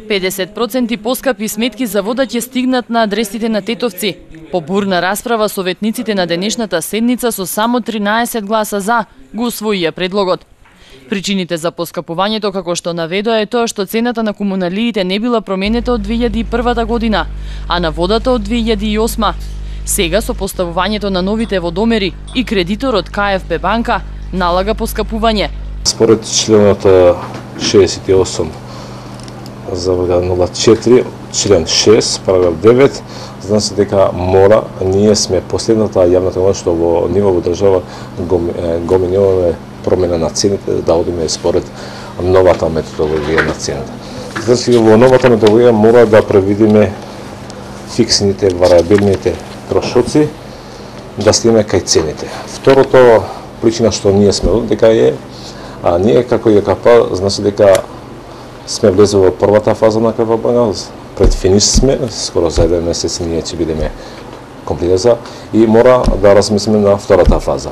50% поскапи сметки за вода ќе стигнат на адресите на тетовци. По бурна расправа советниците на денешната седница со само 13 гласа за го усвоија предлогот. Причините за поскапувањето, како што наведоа, е тоа што цената на комуналиите не била променета од 2001 година, а на водата од 2008. Сега со поставувањето на новите водомери и кредиторот КФБ банка налага поскапување. Според членот 68 за 04, член 6, параграф 9, знам се дека мора, ние сме последната јавна телевизија што во ниво во држава го менуваме промена на цените, да одиме според новата методологија на цената. Значи во новата методологија мора да превидиме фиксните, вариабилните трошоци, да стигнеме кај цените. Второто причина што ние сме дека е, ние како ЈКП, значи дека сме влезли во првата фаза на КФБ, пред финиш сме, скоро за 1 месец ние ќе бидеме комплетиза и мора да размислиме на втората фаза.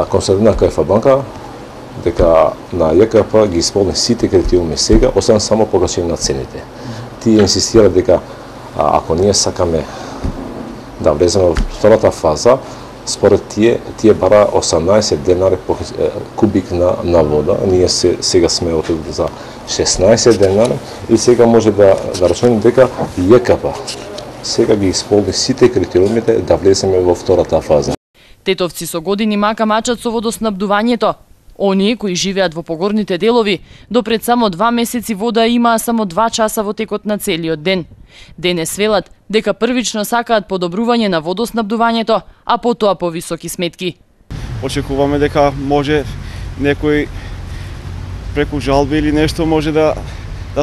Констативна КФБ дека на ЈКП ги исполни сите критериуми сега, освен само погашение на цените. Тие инсистира дека ако ние сакаме да влеземе во втората фаза, според тие бара 18 денари по кубик на вода. Ние сега сме отидли за 16 денари и сега може да речеме дека ЈКП сега ги исполни сите критериумите да влеземе во втората фаза. Тетовци со години мака мачат со водоснабдувањето. Оние кои живеат во погорните делови, допред само 2 месеци вода имаа само 2 часа во текот на целиот ден. Денес велат дека првично сакаат подобрување на водоснабдувањето, а потоа повисоки сметки. Очекуваме дека може некој преку жалби или нешто може да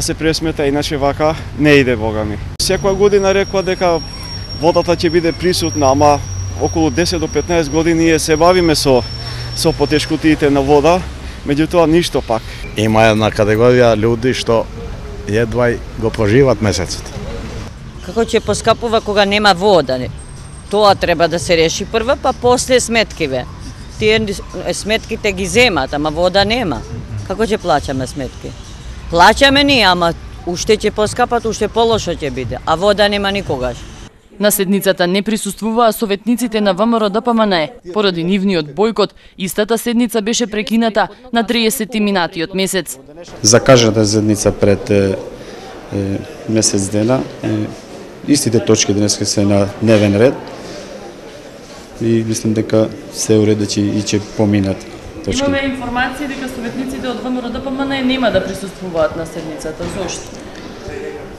се пресмета, иначе вака не иде, богами. Секоја година рекува дека водата ќе биде присутна, ама околу 10 до 15 години ние се бавиме со потешкотиите на вода, меѓутоа ништо пак. Има една категорија луѓе што едва го проживат месецот. Како ќе поскапува кога нема вода? Тоа треба да се реши прво, па после сметкиве. Тие сметките ги земат, ама вода нема. Како ќе плаќаме сметки? Плаќаме ние, ама уште ќе поскапат, уште полошо ќе биде, а вода нема никогаш. На седницата не присуствуваа советниците на ВМРО ДПМНЕ. Поради нивниот бојкот, истата седница беше прекината на 30 минатиот месец. Закажата седница пред месец дена, истите точки денеска се на дневен ред и мислам дека се уреди и ќе поминат точки. Имаме информација дека советниците од ВМРО ДПМНЕ нема да присуствуваат на седницата. Зошто?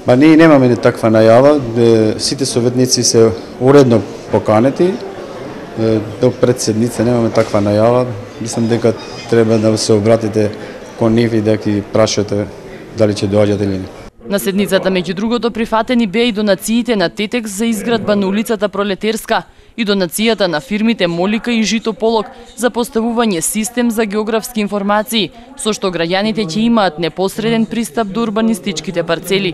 Ба ние немаме таква најава, сите советници се уредно поканети, до пред седница немаме таква најава. Мислам дека треба да се обратите кон нив и да ги прашате дали ќе доаѓат или не. На седницата меѓу другото прифатени беа и донациите на Тетекс за изградба на улицата Пролетерска и донацијата на фирмите Молика и Житополок за поставување систем за географски информации, со што граѓаните ќе имаат непосреден пристап до урбанистичките парцели.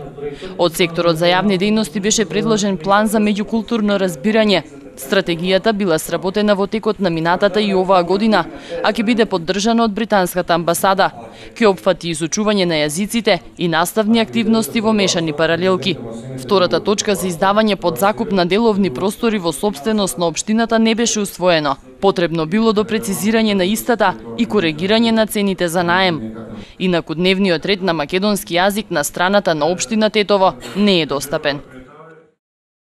Од секторот за јавни дејности беше предложен план за меѓукултурно разбирање. Стратегијата била сработена во текот на минатата и оваа година, а ќе биде поддржана од британската амбасада. Ќе опфати изучување на јазиците и наставни активности во мешани паралелки. Втората точка за издавање под закуп на деловни простори во сопственост на општината не беше усвоено. Потребно било до прецизирање на истата и коригирање на цените за наем. Инаку дневниот ред на македонски јазик на страната на општина Тетово не е достапен.